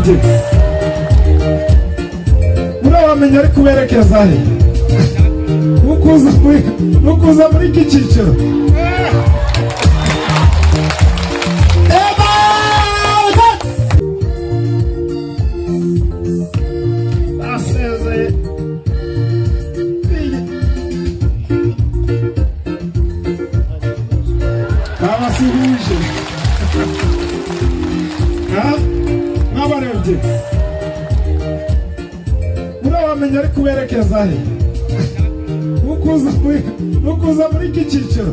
barebye murawamenya ari kuberekeza he mukuza muri iki cyiciro abasubije n'abarebye murawamenya ari kuberekeza he mukuza muri iki cyiciro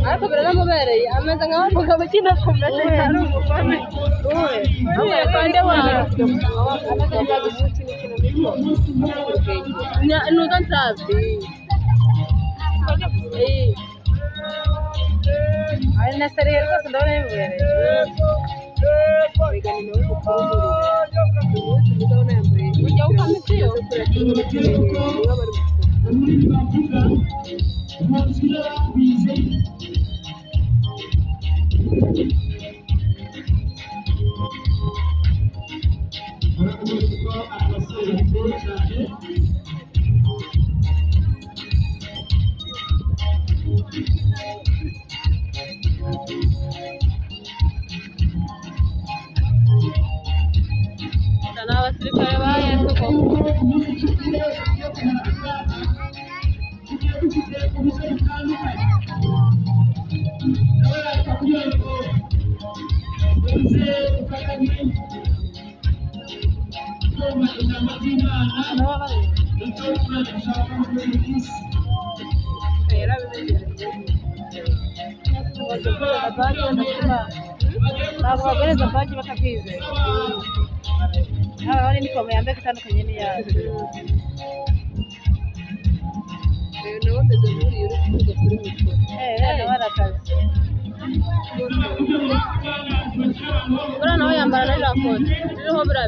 ariko biramubereye ameze nkaho umugabo ukina kumenya ari umugome uwe kandi ameze nkaho nuza nsazi ari na seriye rwose ndabona bimubereye wigana nawe gukuru ndabona yambaye ujya ukamisiyo abasirikare bahembwe ntabwo bagereza banki batakwizera hari n'ikoma yambaye itandukanye n'iyazo nawe ameze nk'uriya uri kuvuga kuri mikoro nawe arakaze buriya nawe yambara na jakote ririho buriya